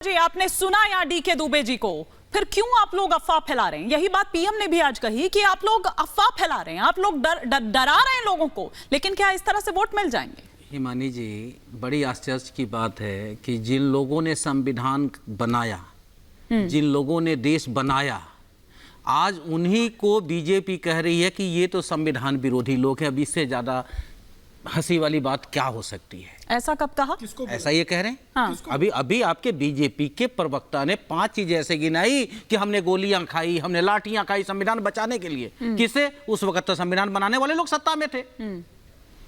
जी आपने सुना या डीके दुबे जी को, फिर क्यों आप लोग अफवाह फैला रहे हैं? यही बात पीएम ने भी आज कही कि आप लोग अफवाह फैला रहे हैं, आप लोग डरा रहे हैं लोगों को, लेकिन क्या इस तरह से वोट मिल जाएंगे? हिमानी जी, बड़ी आश्चर्य की बात है कि जिन लोगों ने संविधान बनाया, जिन लोगों ने देश बनाया, आज उन्हीं को बीजेपी कह रही है कि ये तो संविधान विरोधी लोग हैं। अब इससे ज्यादा हंसी वाली बात क्या हो सकती है? ऐसा कब कहा? ऐसा ये कह रहे हैं। हाँ। अभी आपके बीजेपी के प्रवक्ता ने 5 चीजें ऐसे गिनाई कि हमने गोलियां खाई, हमने लाठियां खाई संविधान बचाने के लिए। किसे? उस वक्त तो संविधान बनाने वाले लोग सत्ता में थे।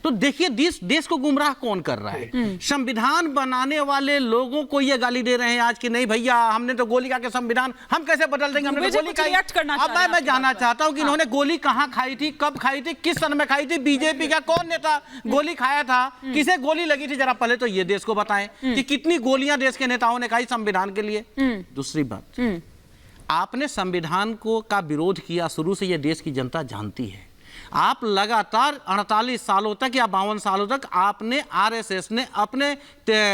तो देखिए देश को गुमराह कौन कर रहा है? संविधान बनाने वाले लोगों को ये गाली दे रहे हैं आज कि नहीं भैया हमने तो गोली खा के संविधान हम कैसे बदल देंगे, हमने तो गोली खाई। अब मैं जानना चाहता हूं कि इन्होंने गोली कहां खाई थी, कब खाई थी, किस सन में खाई थी, बीजेपी का कौन नेता गोली खाया था, किसे गोली लगी थी? जरा पहले तो ये देश को बताएं कि कितनी गोलियां देश के नेताओं ने खाई संविधान के लिए। दूसरी बात, आपने संविधान को का विरोध किया, शुरू से यह देश की जनता जानती है। आप लगातार 48 सालों तक या 52 सालों तक आपने आरएसएस ने अपने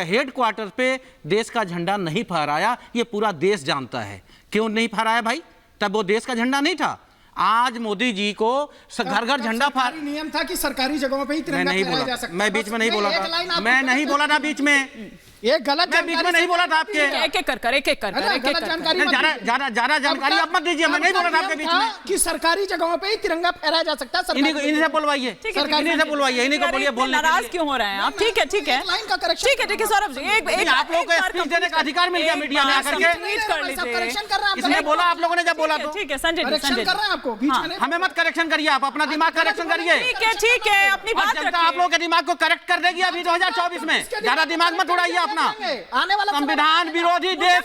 हेडक्वार्टर पे देश का झंडा नहीं फहराया, ये पूरा देश जानता है। क्यों नहीं फहराया भाई? तब वो देश का झंडा नहीं था। आज मोदी जी को घर घर झंडा फहरा, नियम था कि सरकारी जगहों पे ही तिरंगा फहराया जा सकता। मैं बीच में नहीं बोला था, मैं नहीं बोला था बीच में, ये गलत मैं बीच में नहीं बोला था आपके। एक एक कर जानकारी ज्यादा जानकारी आप मत दीजिए, मैं नहीं बोला था आपके बीच में कि सरकारी जगहों पे ही तिरंगा फहराया जा सकता है। इन्हीं बुलवाइए, इन्हीं से बुलवाइए, इन्हीं को बोलिए बोलने। नाराज क्यों हो रहे हैं आप? ठीक है ठीक है लाइन का करेक्शन, ठीक है सौरभ जी, एक आप लोगों को स्पीच देने का अधिकार मिल गया मीडिया में आकर के। करेक्शन कर रहे हैं। इसने बोला, आप लोगों ने जब बोला तो ठीक है संजय जी, करेक्शन कर रहे हैं आपको बीच में। हमें मत करेक्शन करिए, आप अपना दिमाग करेक्शन करिए। ठीक है अपनी बात जनता आप लोगों के दिमाग को करेक्ट कर देगी अभी 2024 में। ज्यादा दिमाग मत उड़ाइए अपना। संविधान विरोधी देश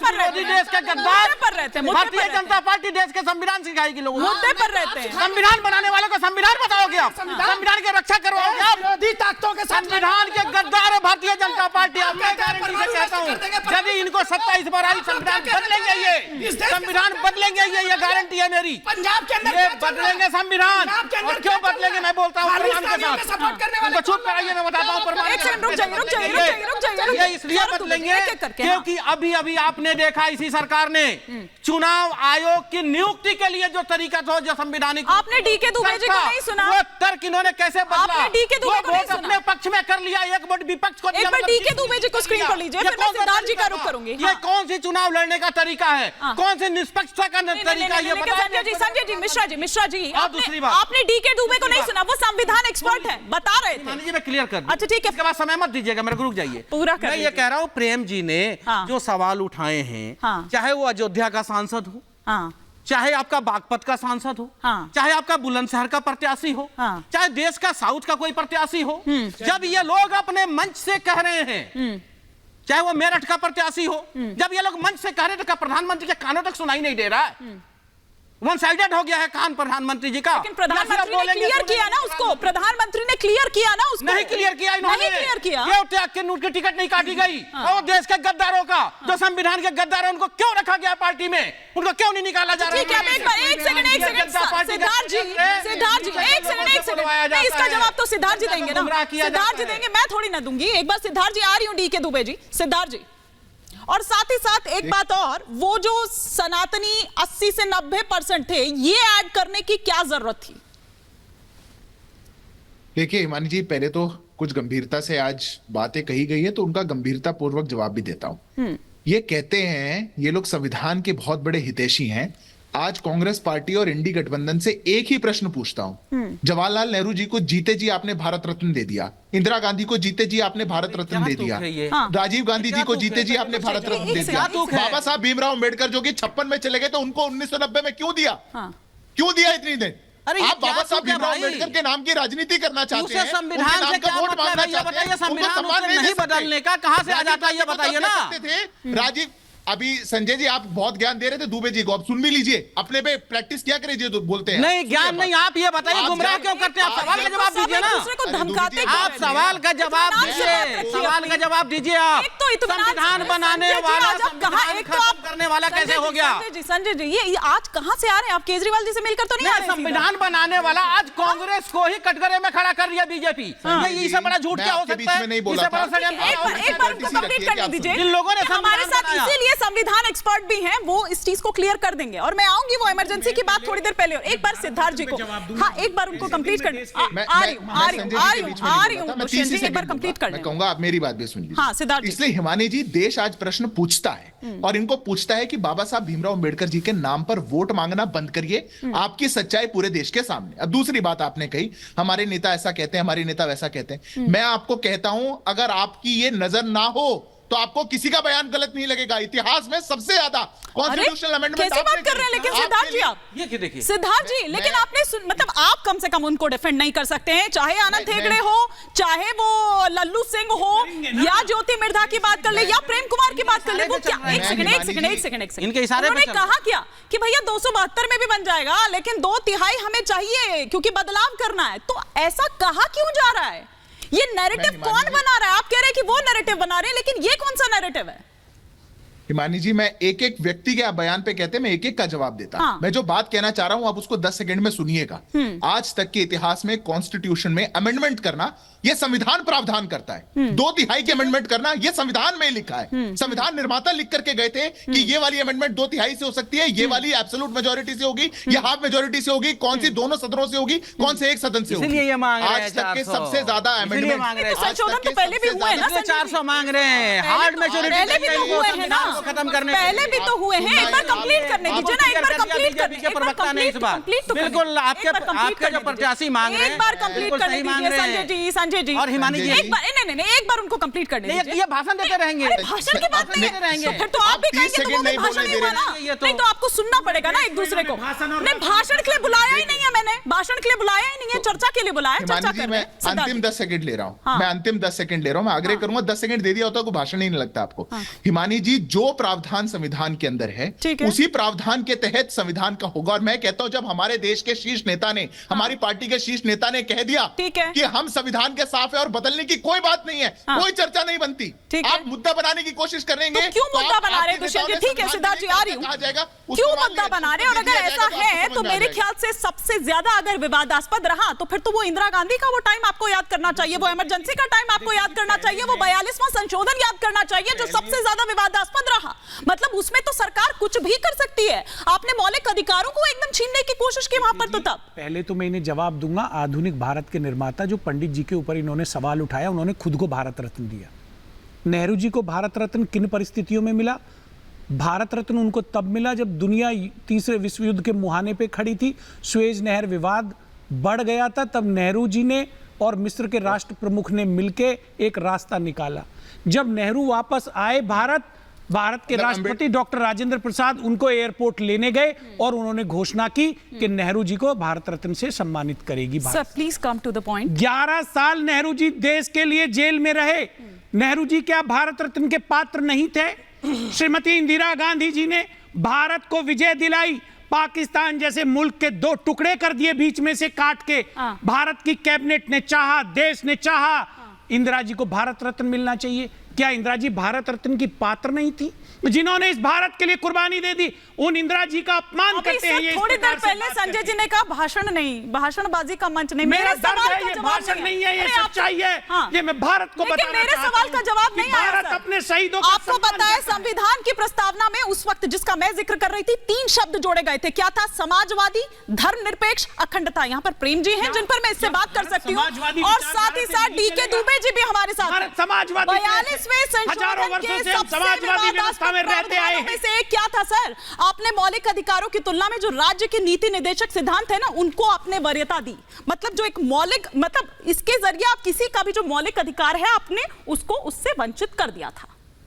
के गद्दार भारतीय जनता पार्टी देश के संविधान सिखाएगी लोगों को। मुद्दे पर रहते हैं। संविधान बनाने वालों को संविधान बताओगे आप? संविधान की रक्षा करवाओगे आप? विरोधी ताकतों के संविधान के गद्दार है भारतीय जनता पार्टी। अब मैं गारंटी से कहता हूँ यदि इनको 27 बार आई संविधान बदलेंगे, ये संविधान बदलेंगे, ये गारंटी है मेरी। पंजाब के अंदर ये बदलेंगे संविधान। और क्यों बदलेंगे मैं बोलता हूँ प्रमाण के साथ। उनको चुप कराइए, मैं बताता हूँ प्रमाण के साथ। ये इसलिए बदलेंगे क्योंकि अभी आपने देखा इसी सरकार ने चुनाव आयोग की नियुक्ति के लिए जो तरीका था, जो संवैधानिक, आपने डीके दुबे जी को नहीं सुना? वो तर्क इन्होंने कैसे बदला? आपने डीके दुबे को नहीं सुना? अपने पक्ष में कर लिया, एक वोट विपक्ष को दिया। एक बार डीके दुबे जी को स्क्रीन पर लीजिए, फिर मैं सिद्धार्थ जी का रुख करूंगी। ये कौन सी चुनाव लड़ने का तरीका है? कौन सी निष्पक्षता का तरीका? ये बताइए। संजय जी, मिश्रा जी, दूसरी बात, आपने डीके दुबे को नहीं सुना? वो संविधान एक्सपर्ट है, बता रहे थे। मैं क्लियर कर दूं। अच्छा ठीक है, इसके बाद समय मत दीजिएगा, मेरे को रुक जाइए। पूरा मैं ये कह रहा हूँ, प्रेम जी ने जो सवाल उठाए हैं, चाहे वो अयोध्या का सांसद हो, चाहे आपका बागपत का सांसद हो, चाहे आपका बुलंदशहर का प्रत्याशी हो, चाहे देश का साउथ का कोई प्रत्याशी हो, जब ये लोग अपने मंच से कह रहे हैं, चाहे वो मेरठ का प्रत्याशी हो, जब ये लोग मंच से कह रहे थे, प्रधानमंत्री के कानों तक सुनाई नहीं दे रहा है। वन साइडेड हो गया है कान प्रधानमंत्री जी का। लेकिन प्रधानमंत्री ने क्लियर किया ना उसको, प्रधानमंत्री ने क्लियर किया ना उसको। नहीं क्लियर किया इन्होंने, नहीं क्लियर किया। क्यों त्याग के नोट की टिकट नहीं काटी गई? और देश के गद्दारों का, जो संविधान के गद्दार हैं, उनको क्यों रखा गया पार्टी में? उनको क्यों नहीं निकाला जा रहा? ठीक है, अब एक सेकंड सिद्धार्थ जी, एक सेकंड, इसका जवाब तो सिद्धार्थ जी देंगे ना, सिद्धार्थ जी देंगे, मैं थोड़ी ना दूंगी। एक बार सिद्धार्थ जी, आ रही हूँ डीके दुबे जी, सिद्धार्थ जी। और साथ ही साथ एक बात और, वो जो सनातनी 80 से 90% थे, ये ऐड करने की क्या जरूरत थी? देखिए हिमानी जी, पहले तो कुछ गंभीरता से आज बातें कही गई है, तो उनका गंभीरता पूर्वक जवाब भी देता हूं। ये कहते हैं ये लोग संविधान के बहुत बड़े हितैषी हैं। आज कांग्रेस पार्टी और इंडी गठबंधन से एक ही प्रश्न पूछता हूं। जवाहरलाल नेहरू जी को जीते जी आपने भारत रत्न दे दिया, इंदिरा गांधी को जीते जी आपने भारत रत्न दे दिया, राजीव गांधी जी को जीते जी आपने भारत रत्न दे दिया, बाबा साहब भीमराव अम्बेडकर जो कि 56 में चले गए थे, उनको 1990 में क्यों दिया? क्यों दिया इतनी देर? आप बाबा साहब भीमराव अम्बेडकर के नाम की राजनीति करना चाहते हैं, संविधान से क्या वोट मांगना चाहते हैं? संविधान नहीं बदलने का कहां से आ जाता है, ये बताइए ना। राजीव, अभी संजय जी आप बहुत ज्ञान दे रहे थे दुबे जी को, अब सुन भी लीजिए, अपने पे प्रैक्टिस क्या करिए जो बोलते हैं। नहीं ज्ञान नहीं, आप ये बताइए गुमराह क्यों करते हैं? आप सवाल का जवाब दीजिए ना, आप सवाल का जवाब दीजिए, सवाल का जवाब दीजिए। आप संविधान बनाने वाला, एक तो आप करने वाला कैसे हो गया? संजय जी ये आज कहां से आ रहे हैं आप? केजरीवाल जी से मिलकर तो नहीं आ रहे? संविधान बनाने वाला आज कांग्रेस को ही कटघरे में खड़ा कर लिया बीजेपी। ये इससे बड़ा झूठ क्या हो सकता है? नहीं बोला था। एक बार उनको कंप्लीट करने दीजिए। जिन लोगों ने हमारे साथ इसीलिए संविधान एक्सपर्ट भी हैं, वो इस चीज को क्लियर कर देंगे और मैं आऊंगी वो इमरजेंसी की बात थोड़ी देर पहले। एक बार सिद्धार्थ जी को, हाँ एक बार उनको कंप्लीट कर, आ रही हूँ दुष्यंत जी, एक बार कंप्लीट कर। मैं कहूंगा आप मेरी बात भी सुन लीजिए। हाँ सिद्धार्थ जी। इसलिए हिमानी जी, देश आज प्रश्न पूछता है और इनको पूछता है कि बाबा साहब भीमराव अंबेडकर जी के नाम पर वोट मांगना बंद करिए, आपकी सच्चाई पूरे देश के सामने। अब दूसरी बात आपने कही, हमारे नेता ऐसा कहते हैं, हमारे नेता वैसा कहते हैं। मैं आपको कहता हूं, अगर आपकी ये नजर ना हो तो आपको किसी का बयान गलत नहीं लगेगा। इतिहास में सबसे ज्यादा कॉन्स्टिट्यूशनल अमेंडमेंट कैसी बात कर रहे हैं लेकिन सिद्धार्थ जी आप, ये देखिए सिद्धार्थ जी, लेकिन आपने मतलब आप कम से कम उनको डिफेंड नहीं कर सकते हैं, चाहे आनंद हेगड़े हो, चाहे वो लल्लू सिंह हो, या ज्योति मिर्धा की बात कर ले, या प्रेम कुमार की बात कर ले। वो क्या, एक सेकंड इनके इशारे पे उन्होंने कहा क्या कि भैया 272 में भी बन जाएगा लेकिन 2/3 हमें चाहिए क्योंकि बदलाव करना है। तो ऐसा कहा क्यों जा रहा है? ये नैरेटिव कौन बना रहा है? आप कह रहे हैं कि वो नैरेटिव बना रहे हैं, लेकिन ये कौन सा नैरेटिव है? हिमानी जी, मैं एक एक व्यक्ति के आप बयान पे कहते हैं, मैं एक एक का जवाब देता। हाँ। मैं जो बात कहना चाह रहा हूं आप उसको 10 सेकंड में सुनिएगा। आज तक के इतिहास में कॉन्स्टिट्यूशन में अमेंडमेंट करना यह संविधान प्रावधान करता है। 2/3 की अमेंडमेंट करना यह संविधान में लिखा है। संविधान निर्माता लिख करके गए थे कि ये वाली अमेंडमेंट 2/3 से हो सकती है, ये वाली एब्सोल्यूट मेजोरिटी से होगी, ये हाफ मेजोरिटी से होगी, कौन सी दोनों सदनों से होगी, कौन से एक सदन से होगी। आज तक के सबसे ज्यादा अमेंडमेंट संशोधन तो पहले भी हुए ना, 400 मांग रहे हैं, हार्ड मेजोरिटी खत्म करने, पहले भी तो हुए हैं। एक बार कंप्लीट करने दीजिए ना, एक बार कंप्लीट करने दीजिए। प्रवक्ता ने इस बार बिल्कुल आपके जो प्रत्याशी मांग रहे हैं, एक बार कंप्लीट करने दीजिए संजय जी और हिमानी जी। एक बार नहीं, एक बार उनको कंप्लीट करने दीजिए। ये भाषण देते रहेंगे, भाषण की बात नहीं रहेंगे, फिर तो आप भी कहेंगे तो वो भी भाषण ही हुआ ना। नहीं तो आपको सुनना पड़ेगा ना एक दूसरे को। नहीं, भाषण के लिए बुलाया ही नहीं है मैंने, भाषण के लिए बुलाया ही नहीं है, चर्चा के लिए बुलाया। चर्चा कर रहे हैं। अंतिम 10 सेकंड ले रहा हूं, मैं अंतिम 10 सेकंड ले रहा हूं। मैं आग्रह करूंगा 10 सेकंड दे दिया होता कोई भाषण ही नहीं लगता आपको। हिमानी जी, जो प्रावधान संविधान के अंदर है उसी प्रावधान के तहत संविधान का होगा। और मैं कहता हूं, जब हमारे देश के शीर्ष नेता ने, हमारी पार्टी के शीर्ष नेता ने कह दिया कि हम संविधान के साफ है और बदलने की कोई बात नहीं है, कोई चर्चा नहीं बनती, आप मुद्दा बनाने की कोशिश करेंगे तो क्यों मुद्दा बना रहे हैं? ठीक है सिद्धार्थ जी, आ रही हूं, क्यों मुद्दा बना रहे हैं? और अगर ऐसा है तो मेरे ख्याल से सबसे ज्यादा अगर विवादास्पद रहा तो फिर तो वो इंदिरा गांधी का वो टाइम आपको याद करना चाहिए, वो इमरजेंसी का टाइम आपको याद करना चाहिए, वो 42वां संशोधन याद करना चाहिए जो सबसे ज्यादा विवादास्पद रहा। मतलब उसमें तो सरकार कुछ भी कर सकती है, आपने मौलिक अधिकारों को एकदम छीनने की कोशिश की वहां पर। तो तब पहले तो मैं इन्हें जवाब दूंगा, आधुनिक भारत के निर्माता जो पंडित जी के ऊपर इन्होंने सवाल उठाया, उन्होंने खुद को भारत रत्न दिया। नेहरू जी को भारत रत्न किन परिस्थितियों में मिला? भारत रत्न उनको तब मिला जब दुनिया तीसरे विश्व युद्ध के मुहाने पे खड़ी थी, सुएज नहर विवाद बढ़ गया था, तब नेहरू जी ने और मिस्र के राष्ट्र प्रमुख ने मिलकर एक रास्ता निकाला। जब नेहरू वापस आए भारत के राष्ट्रपति डॉक्टर राजेंद्र प्रसाद उनको एयरपोर्ट लेने गए और उन्होंने घोषणा की कि नेहरू जी को भारत रत्न से सम्मानित करेगी Bharat. Sir please come to the point. 11 साल नेहरू जी देश के लिए जेल में रहे। नेहरू जी क्या भारत रत्न के पात्र नहीं थे? श्रीमती इंदिरा गांधी जी ने भारत को विजय दिलाई, पाकिस्तान जैसे मुल्क के 2 टुकड़े कर दिए बीच में से काट के। भारत की कैबिनेट ने चाहा, देश ने चाहा इंदिरा जी को भारत रत्न मिलना चाहिए। क्या इंदिरा जी भारत रत्न की पात्र नहीं थी? जिन्होंने इस भारत के लिए कुर्बानी दे दी, उन इंदिरा जी का अपमान करते हैं। ये थोड़ी देर पहले संजय जी ने कहा भाषण नहीं, भाषणबाजी का मंच नहीं। मेरा सवाल है, ये भाषण नहीं है, ये सच्चाई है। ये मैं भारत को बताना चाहता हूं। मेरे सवाल का जवाब नहीं आया। भारत अपने शहीदों को आपको पता है संविधान की प्रस्तावना में उस वक्त जिसका मैं जिक्र कर रही थी 3 शब्द जोड़े गए थे। क्या था? समाजवादी, धर्मनिरपेक्ष, अखंडता। यहाँ पर प्रेम जी हैं जिन पर मैं इससे बात कर सकती हूँ, और साथ ही साथ डीके दुबे जी भी हमारे साथ। 42वें संशोधन के समाजवादी व्यवस्था में रहते आए हैं। से क्या था सर? आपने मौलिक अधिकारों की तुलना में जो राज्य के नीति निर्देशक सिद्धांत है ना, उनको आपने वरीयता दी। मतलब जो एक मौलिक, मतलब इसके जरिए आप किसी का भी जो मौलिक अधिकार है आपने उसको उससे वंचित कर दिया था।